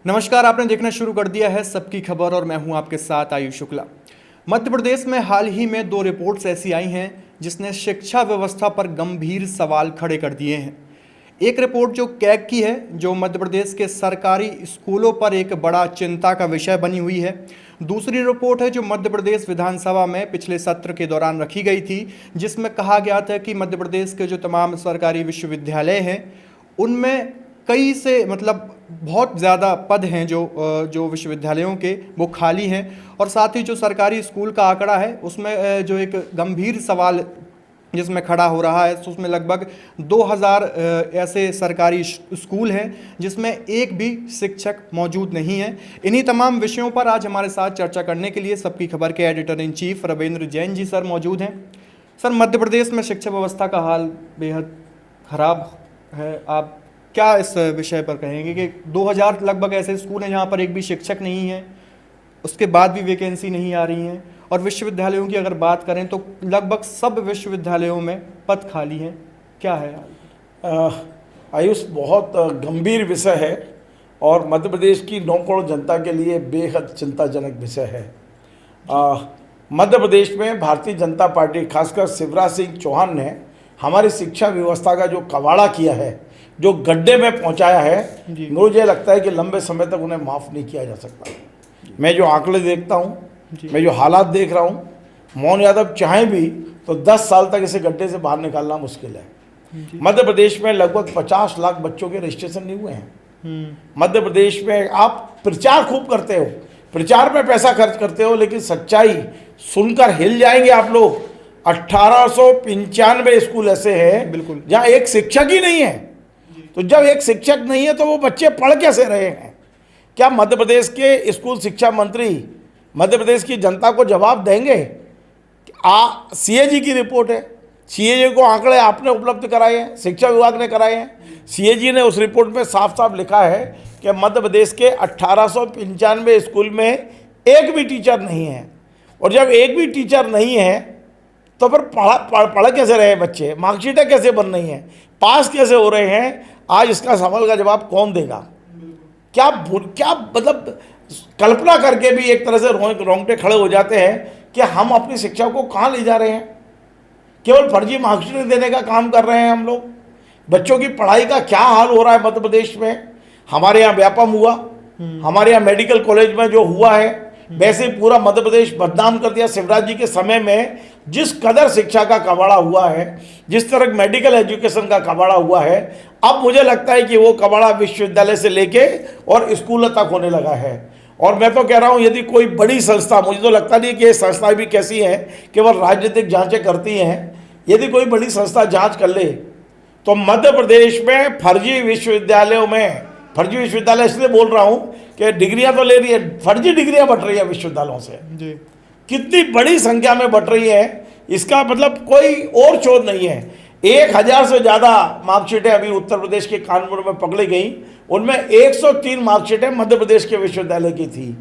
नमस्कार, आपने देखना शुरू कर दिया है सबकी खबर और मैं हूं आपके साथ आयुष शुक्ला। मध्य प्रदेश में हाल ही में 2 रिपोर्ट्स ऐसी आई हैं जिसने शिक्षा व्यवस्था पर गंभीर सवाल खड़े कर दिए हैं। एक रिपोर्ट जो कैग की है, जो मध्य प्रदेश के सरकारी स्कूलों पर एक बड़ा चिंता का विषय बनी हुई है। दूसरी रिपोर्ट है जो मध्य प्रदेश विधानसभा में पिछले सत्र के दौरान रखी गई थी, जिसमें कहा गया था कि मध्य प्रदेश के जो तमाम सरकारी विश्वविद्यालय हैं उनमें कई से बहुत ज़्यादा पद हैं जो विश्वविद्यालयों के वो खाली हैं। और साथ ही जो सरकारी स्कूल का आंकड़ा है उसमें जो एक गंभीर सवाल जिसमें खड़ा हो रहा है, तो उसमें लगभग 2000 ऐसे सरकारी स्कूल हैं जिसमें एक भी शिक्षक मौजूद नहीं है। इन्हीं तमाम विषयों पर आज हमारे साथ चर्चा करने के लिए सबकी खबर के editor in chief Ravindra Jain ji sir मौजूद हैं। सर, मध्य प्रदेश में शिक्षा व्यवस्था का हाल बेहद ख़राब है। आप क्या इस विषय पर कहेंगे कि 2000 लगभग ऐसे स्कूल हैं जहाँ पर एक भी शिक्षक नहीं है, उसके बाद भी वैकेंसी नहीं आ रही हैं, और विश्वविद्यालयों की अगर बात करें तो लगभग सब विश्वविद्यालयों में पद खाली हैं। क्या है आयुष, बहुत गंभीर विषय है और मध्य प्रदेश की 9 करोड़ जनता के लिए बेहद चिंताजनक विषय है। मध्य प्रदेश में भारतीय जनता पार्टी, खासकर शिवराज सिंह चौहान ने हमारी शिक्षा व्यवस्था का जो कबाड़ा किया है, जो गड्ढे में पहुंचाया है, मुझे लगता है कि लंबे समय तक उन्हें माफ़ नहीं किया जा सकता। मैं जो आंकड़े देखता हूं, मैं जो हालात देख रहा हूं, मोहन यादव चाहे भी तो 10 साल तक इसे गड्ढे से बाहर निकालना मुश्किल है। मध्य प्रदेश में लगभग 50 लाख बच्चों के रजिस्ट्रेशन नहीं हुए हैं। मध्य प्रदेश में आप प्रचार खूब करते हो, प्रचार में पैसा खर्च करते हो, लेकिन सच्चाई सुनकर हिल जाएंगे आप लोग। 1895 स्कूल ऐसे हैं बिल्कुल जहाँ एक शिक्षक ही नहीं है। तो जब एक शिक्षक नहीं है तो वो बच्चे पढ़ कैसे रहे हैं? क्या मध्य प्रदेश के स्कूल शिक्षा मंत्री मध्य प्रदेश की जनता को जवाब देंगे? सीएजी की रिपोर्ट है, सीएजी को आंकड़े आपने उपलब्ध कराए हैं, शिक्षा विभाग ने कराए हैं। सीएजी ने उस रिपोर्ट में साफ साफ लिखा है कि मध्य प्रदेश के 1895 स्कूल में एक भी टीचर नहीं है। और जब एक भी टीचर नहीं है तो फिर पढ़ कैसे रहे बच्चे? मार्कशीटें कैसे बन रही हैं? पास कैसे हो रहे हैं? आज इसका सवाल का जवाब कौन देगा? क्या कल्पना करके भी एक तरह से रोंगटे खड़े हो जाते हैं कि हम अपनी शिक्षा को कहाँ ले जा रहे हैं। केवल फर्जी मार्कशीटें देने का काम कर रहे हैं हम लोग। बच्चों की पढ़ाई का क्या हाल हो रहा है मध्य प्रदेश में? हमारे यहाँ व्यापम हुआ, हमारे यहाँ मेडिकल कॉलेज में जो हुआ है, वैसे पूरा मध्य प्रदेश बदनाम कर दिया। शिवराज जी के समय में जिस कदर शिक्षा का कबाड़ा हुआ है, जिस तरह मेडिकल एजुकेशन का कबाड़ा हुआ है, अब मुझे लगता है कि वो कबाड़ा विश्वविद्यालय से लेके और स्कूलों तक होने लगा है। और मैं तो कह रहा हूँ, यदि कोई बड़ी संस्था, मुझे तो लगता नहीं कि ये संस्थाएं भी कैसी हैं, केवल राजनीतिक जांचें करती हैं। यदि कोई बड़ी संस्था जांच कर ले तो मध्य प्रदेश में फर्जी विश्वविद्यालयों में, फर्जी विश्वविद्यालय इसलिए बोल रहा हूँ कि डिग्रियां तो ले रही है, फर्जी डिग्रियां बट रही है विश्वविद्यालयों से जी। कितनी बड़ी संख्या में बट रही है, इसका मतलब कोई और चोर नहीं है। 1000 से ज़्यादा मार्कशीटें अभी उत्तर प्रदेश के कानपुर में पकड़ी गई, उनमें 103 मार्कशीटें मध्य प्रदेश के विश्वविद्यालय की थी।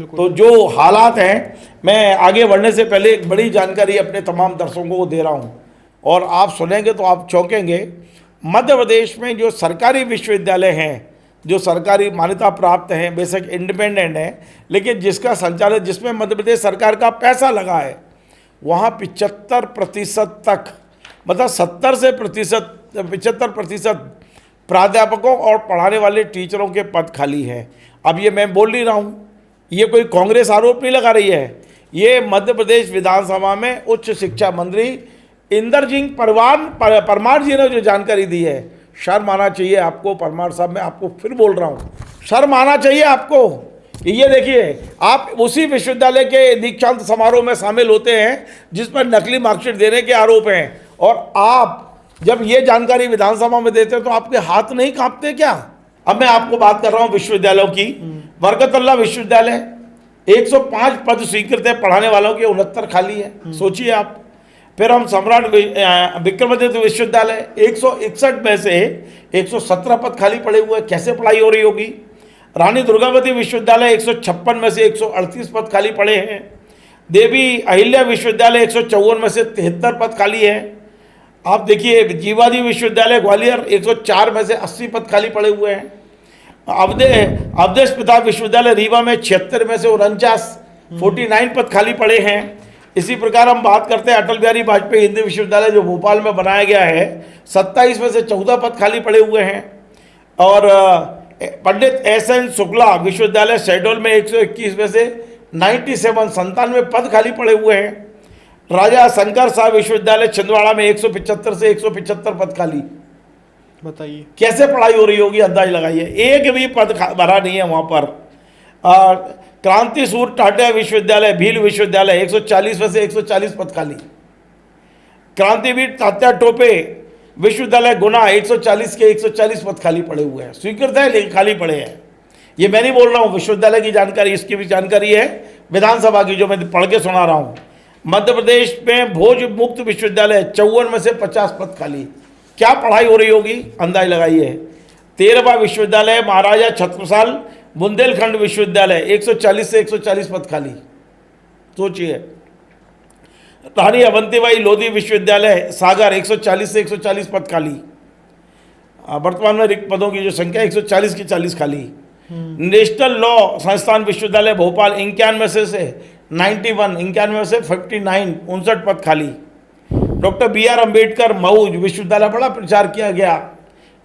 तो जो हालात हैं, मैं आगे बढ़ने से पहले एक बड़ी जानकारी अपने तमाम दर्शकों को दे रहा हूँ और आप सुनेंगे तो आप चौंकेंगे। मध्य प्रदेश में जो सरकारी विश्वविद्यालय हैं, जो सरकारी मान्यता प्राप्त हैं, बेशक इंडिपेंडेंट हैं, लेकिन जिसका संचालन, जिसमें मध्य प्रदेश सरकार का पैसा लगा है, वहाँ 75% तक, मतलब 70 से 75% प्राध्यापकों और पढ़ाने वाले टीचरों के पद खाली हैं। अब ये मैं बोल नहीं रहा हूँ, ये कोई कांग्रेस आरोप नहीं लगा रही है, ये मध्य प्रदेश विधानसभा में उच्च शिक्षा मंत्री इंद्रजीत परमार जी ने जो जानकारी दी है। शर्म आना चाहिए आपको परमार साहब, मैं आपको फिर बोल रहा हूँ, शर्म आना चाहिए आपको। ये देखिए, आप उसी विश्वविद्यालय के दीक्षांत समारोह में शामिल होते हैं जिस पर नकली मार्कशीट देने के आरोप हैं, और आप जब ये जानकारी विधानसभा में देते हैं तो आपके हाथ नहीं कांपते क्या? अब मैं आपको बात कर रहा हूँ विश्वविद्यालयों की। बरकतुल्लाह विश्वविद्यालय 105 पद स्वीकृत है, पढ़ाने वालों के 69 खाली है, सोचिए आप। फिर हम सम्राट विक्रमादित्य विश्वविद्यालय 161 में से 117 पद खाली पड़े हुए, कैसे पढ़ाई हो रही होगी। रानी दुर्गावती विश्वविद्यालय 156 में से 138 पद खाली पड़े हैं। देवी अहिल्या विश्वविद्यालय 154 में से 73 पद खाली है। आप देखिए, जीवाजी विश्वविद्यालय ग्वालियर 104 में से 80 पद खाली पड़े हुए हैं। अवधेश प्रताप विश्वविद्यालय रीवा में 76 में से 49 पद खाली पड़े हैं। इसी प्रकार हम बात करते हैं अटल बिहारी वाजपेयी हिंदी विश्वविद्यालय जो भोपाल में बनाया गया है, 27 में से 14 पद खाली पड़े हुए हैं। और पंडित एस.एन. शुक्ला विश्वविद्यालय शहडोल में 121 में से 97 पद खाली पड़े हुए हैं। राजा शंकर साहब विश्वविद्यालय छिंदवाड़ा में 175 से 175 पद खाली। बताइए कैसे पढ़ाई हो रही होगी, अंदाज लगाइए। एक भी पद भरा नहीं है वहाँ पर। क्रांति सूर्य टाटिया विश्वविद्यालय भील विश्वविद्यालय 140 में से 140 पद खाली। क्रांतिवीर तात्या टोपे विश्वविद्यालय गुना 140 के 140 पद खाली पड़े हुए हैं। स्वीकृत है लेकिन खाली पड़े हैं। ये मैं नहीं बोल रहा हूँ, विश्वविद्यालय की जानकारी, इसकी भी जानकारी है विधानसभा की जो मैं पढ़ के सुना रहा हूँ। मध्य प्रदेश में भोज मुक्त विश्वविद्यालय 54 में से 50 पद खाली। क्या पढ़ाई हो रही होगी, अंदाज लगाइए। 13वां विश्वविद्यालय महाराजा छत्रसाल बुंदेलखंड विश्वविद्यालय 140 से 140 पद खाली। सोचिए। रानी अवंतीबाई लोधी विश्वविद्यालय सागर 140 से 140 पद खाली। वर्तमान में रिक्त पदों की जो संख्या 140 की 40 खाली। नेशनल लॉ संस्थान विश्वविद्यालय भोपाल 91 से 59 पद खाली। Doctor B R. अम्बेडकर मऊ विश्वविद्यालय बड़ा प्रचार किया गया,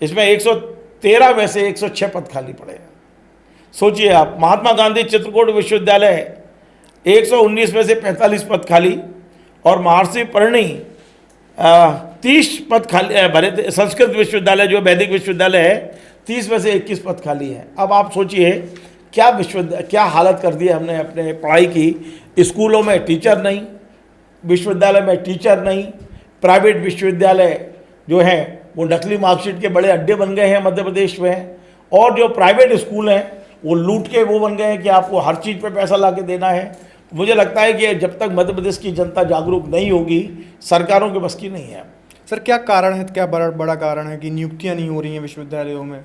इसमें 113 में से 106 पद खाली पड़े हैं। सोचिए आप। महात्मा गांधी चित्रकूट विश्वविद्यालय 119 में से 45 पद खाली। और महर्षि परिणी 30 पद खाली भरे थे। संस्कृत विश्वविद्यालय जो वैदिक विश्वविद्यालय है 30 में से 21 पद खाली है। अब आप सोचिए क्या हालत कर दी है हमने अपने पढ़ाई की। स्कूलों में टीचर नहीं, विश्वविद्यालय में टीचर नहीं, प्राइवेट विश्वविद्यालय जो हैं वो नकली मार्कशीट के बड़े अड्डे बन गए हैं मध्य प्रदेश में। और जो प्राइवेट स्कूल हैं वो लूट के वो बन गए हैं कि आपको हर चीज़ पे पैसा ला के देना है। मुझे लगता है कि जब तक मध्य प्रदेश की जनता जागरूक नहीं होगी, सरकारों के बस की नहीं है। सर क्या कारण है, क्या बड़ा कारण है कि नियुक्तियां नहीं हो रही हैं विश्वविद्यालयों में?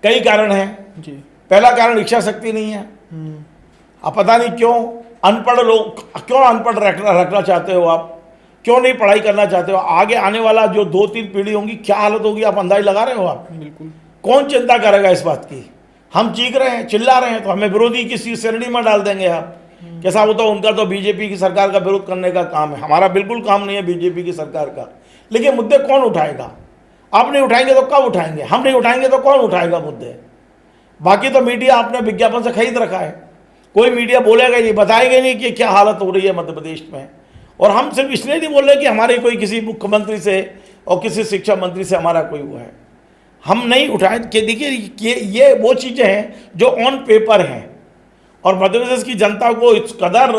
कई कारण हैं जी। पहला कारण इच्छा शक्ति नहीं है। अब पता नहीं क्यों अनपढ़ लोग, क्यों अनपढ़ रखना चाहते हो आप, क्यों नहीं पढ़ाई करना चाहते हो? आगे आने वाला जो 2-3 पीढ़ी होंगी क्या हालत होगी, आप अंदाज लगा रहे हो आप? बिल्कुल। कौन चिंता करेगा इस बात की? हम चीख रहे हैं, चिल्ला रहे हैं तो हमें विरोधी की श्रेणी में डाल देंगे आप। कैसा होता है, उनका तो बीजेपी की सरकार का विरोध करने का काम है, हमारा बिल्कुल काम नहीं है बीजेपी की सरकार का। लेकिन मुद्दे कौन उठाएगा? आप नहीं उठाएंगे तो कब उठाएंगे? हम नहीं उठाएंगे तो कौन उठाएगा मुद्दे? बाकी तो मीडिया आपने विज्ञापन से खरीद रखा है, कोई मीडिया बोलेगा ही नहीं, बताएगा नहीं कि क्या हालत हो रही है मध्य प्रदेश में। और हम सिर्फ इसलिए नहीं बोल रहे कि हमारे कोई किसी मुख्यमंत्री से और किसी शिक्षा मंत्री से हमारा कोई वो है, हम नहीं उठाए कि देखिए ये वो चीज़ें हैं जो ऑन पेपर हैं। और मध्य प्रदेश की जनता को इस कदर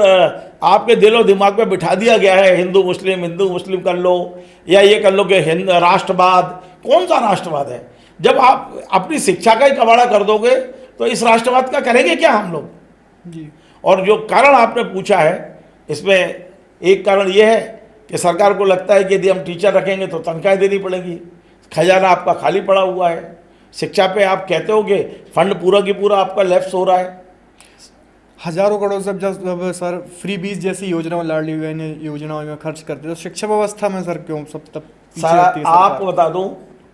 आपके दिलो दिमाग में बिठा दिया गया है, हिंदू मुस्लिम कर लो या ये कर लो कि राष्ट्रवाद। कौन सा राष्ट्रवाद है? जब आप अपनी शिक्षा का ही कबाड़ा कर दोगे तो इस राष्ट्रवाद का करेंगे क्या हम लोग जी। और जो कारण आपने पूछा है, इसमें एक कारण ये है कि सरकार को लगता है कि यदि हम टीचर रखेंगे तो तनख्वाहें देनी पड़ेगी, खजाना आपका खाली पड़ा हुआ है। शिक्षा पे आप कहते हो कि फंड पूरा की पूरा आपका लैप्स हो रहा है। हजारों करोड़ जब सर फ्री बीज जैसी योजनाओं, लाडली बहन योजनाओं में खर्च करते तो शिक्षा व्यवस्था में सर क्यों सब तब सारा आपको बता दूं,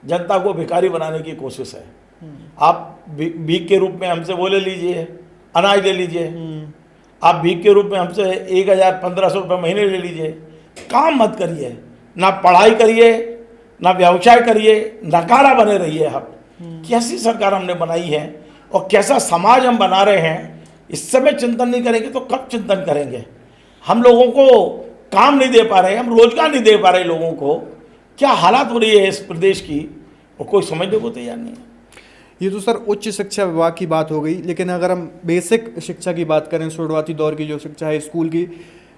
जनता को भिखारी बनाने की कोशिश है। आप भीख के रूप में हमसे वो ले लीजिए, अनाज ले लीजिए, आप भीख के रूप में हमसे 1,000-1,500 रुपये महीने ले लीजिए। काम मत करिए, ना पढ़ाई करिए, ना व्यवसाय करिए, नकारा बने रहिए आप। कैसी सरकार हमने बनाई है और कैसा समाज हम बना रहे हैं, इस समय चिंतन नहीं करेंगे तो कब चिंतन करेंगे? हम लोगों को काम नहीं दे पा रहे, हम रोजगार नहीं दे पा रहे लोगों को। क्या हालात हो रही है इस प्रदेश की और कोई समझने को तैयार नहीं है। ये तो सर उच्च शिक्षा विभाग की बात हो गई, लेकिन अगर हम बेसिक शिक्षा की बात करें, शुरुआती दौर की जो शिक्षा है स्कूल की,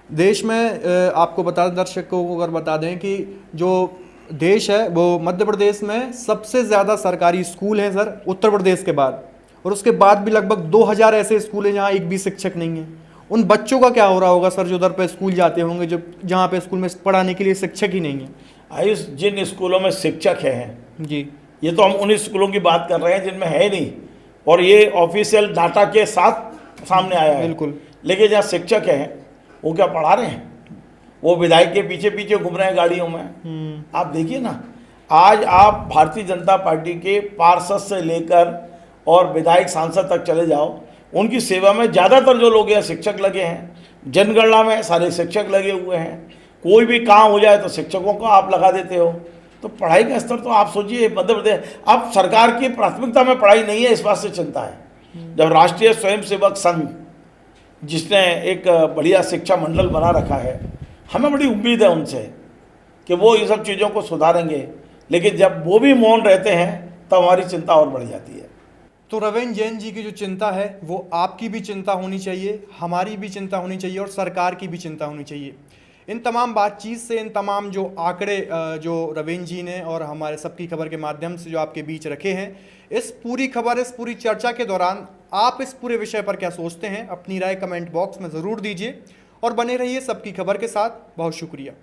देश में आपको बता दें, दर्शकों को अगर बता दें कि जो देश है वो मध्य प्रदेश में सबसे ज़्यादा सरकारी स्कूल हैं सर उत्तर प्रदेश के बाद, और उसके बाद भी लगभग 2000 ऐसे स्कूल हैं जहाँ एक भी शिक्षक नहीं है। उन बच्चों का क्या हो रहा होगा सर जो उधर पे स्कूल जाते होंगे, जो जहाँ पे स्कूल में पढ़ाने के लिए शिक्षक ही नहीं है? आयुष, जिन स्कूलों में शिक्षक हैं जी, ये तो हम उन स्कूलों की बात कर रहे हैं जिनमें है नहीं, और ये ऑफिशियल डाटा के साथ सामने आया है। बिल्कुल। लेकिन जहाँ शिक्षक हैं वो क्या पढ़ा रहे हैं? वो विधायक के पीछे पीछे घूम रहे हैं गाड़ियों में। आप देखिए ना, आज आप भारतीय जनता पार्टी के पार्षद से लेकर और विधायक सांसद तक चले जाओ, उनकी सेवा में ज़्यादातर जो लोग हैं शिक्षक लगे हैं। जनगणना में सारे शिक्षक लगे हुए हैं। कोई भी काम हो जाए तो शिक्षकों को आप लगा देते हो। तो पढ़ाई का स्तर तो आप सोचिए, मध्य प्रदेश अब सरकार की प्राथमिकता में पढ़ाई नहीं है, इस बात से चिंता है। जब राष्ट्रीय स्वयंसेवक संघ जिसने एक बढ़िया शिक्षा मंडल बना रखा है, हमें बड़ी उम्मीद है उनसे कि वो ये सब चीज़ों को सुधारेंगे, लेकिन जब वो भी मौन रहते हैं तब हमारी चिंता और बढ़ जाती है। तो रविंद्र जैन जी की जो चिंता है वो आपकी भी चिंता होनी चाहिए, हमारी भी चिंता होनी चाहिए और सरकार की भी चिंता होनी चाहिए। इन तमाम बातचीत से, इन तमाम जो आंकड़े जो रविंद्र जी ने और हमारे सबकी खबर के माध्यम से जो आपके बीच रखे हैं, इस पूरी खबर, इस पूरी चर्चा के दौरान आप इस पूरे विषय पर क्या सोचते हैं, अपनी राय कमेंट बॉक्स में ज़रूर दीजिए और बने रहिए सबकी खबर के साथ। बहुत शुक्रिया।